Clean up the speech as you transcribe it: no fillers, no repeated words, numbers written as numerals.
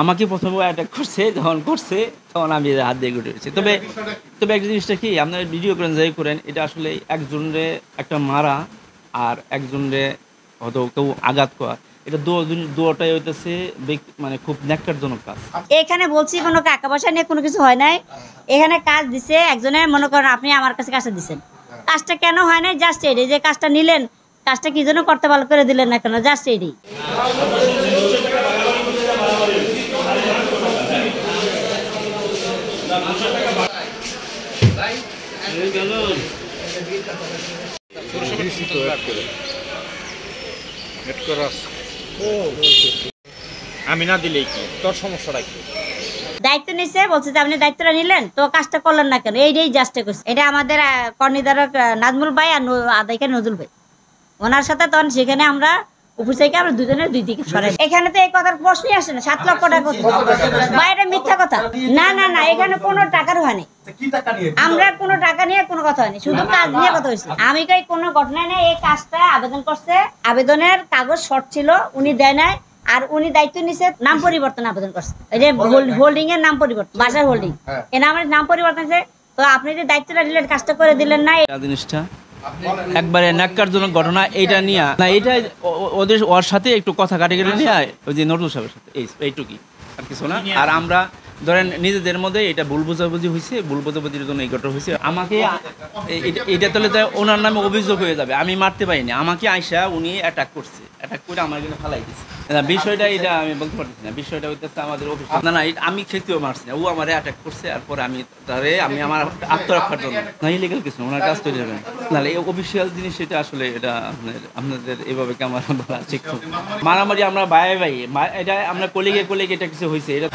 আমাকে প্রথমে অ্যাটাক করছে, যখন করছে তখন আমি হাত দিয়ে ঘুরে উঠেছি। তবে একটা জিনিসটা কি, আপনারা ভিডিও করেন যাই করেন, এটা আসলে একজনরে একটা মারা আর একজনরে হয়তো কেউ আঘাত করা, এটা দুটাই হইতেছে মানে খুব ন্যাক্কারজনক কাজ। এখানে বলছি কোনো টাকা পয়সা নিয়ে কোনো কিছু হয় নাই। এখানে কাজ দিছে একজনে, মনে করেন আপনি আমার কাছে কাজটা দিচ্ছেন, কাজটা কেন হয় নাই জাস্ট এটি, যে কাজটা নিলেন কাজটা কি জন্য করতে ভালো করে দিলেন না কেন, জাস্ট এটি। আমি না দিলেই কি তোর সমস্যাটা কি? দায়িত্ব নিছে, বলছে যে আপনি দায়িত্বটা নিলেন তো কাজটা করলেন না কেন, এইটাই জাস্টে করছে। এটা আমাদের কর্ণিধারক নাজমুল ভাই আর আদাইকে নজরুল ভাই, ওনার সাথে তখন সেখানে আমরা উপর থেকে আমরা দুজনের দুই দিকে সরাই। এখানে তো এই কথার প্রশ্নই আসে না, 7 লক্ষ টাকা বা এটা মিথ্যা কথা। না না না, এখানে কোনো টাকার হয়নি, আমরা কোনো টাকা নিয়ে কোনো কথা হয়নি, শুধু কাজ নিয়ে কথা হয়েছে। আমি কই কোনো ঘটনা নেই, এই কাজটা আবেদন করছে, আবেদনের কাগজ শর্ট ছিল, উনি দেয় নাই, আর উনি দায়িত্ব নিছে নাম পরিবর্তন আবেদন করছে, এই যে হোল্ডিং এর নাম পরিবর্তন, বাসার হোল্ডিং, এ নামের নাম পরিবর্তন আছে। তো আপনি যে দায়িত্বটা দিলেন কাজটা করে দিলেন না, এই জিনিসটা একবারে ন্যাক্কারজনক ঘটনা। এইটা নিয়ে না, এইটা ওর সাথে একটু কথা কাটাকাটি নিয়ে ওই যে নজরুল সাহেবের সাথে এইটুকুই, আর কিছু না। আর আমরা ধরেন নিজেদের মধ্যে এটা ভুল বোঝাবুঝি হয়েছে, ভুল বোঝাবুঝির জন্য এই ঘটনা হয়েছে। আমাকে এটা তাহলে ওনার নামে অভিযোগ হয়ে যাবে, আমি মারতে পারিনি, আমাকে আইসা উনি অ্যাটাক করছে, অ্যাটাক করে আমার এখানে ফালাই দিচ্ছে। বিষয়টা এটা আমি বলতে পারছি না, বিষয়টা হইতেছে আমাদের অফিস। না না, আমি খেতেও মারছি না, ও আমার অ্যাটাক করছে, তারপরে আমি আমার আত্মরক্ষার জন্য না, ইলিগাল কিছু ওনার কাজ তৈরি হবে না, এই অফিসিয়াল জিনিস এটা আসলে এটা আপনাদের এভাবে কেমন বলা ঠিক মারামারি আমরা ভাই এটা আমরা কলিগে এটা কিছু হয়েছে এটা।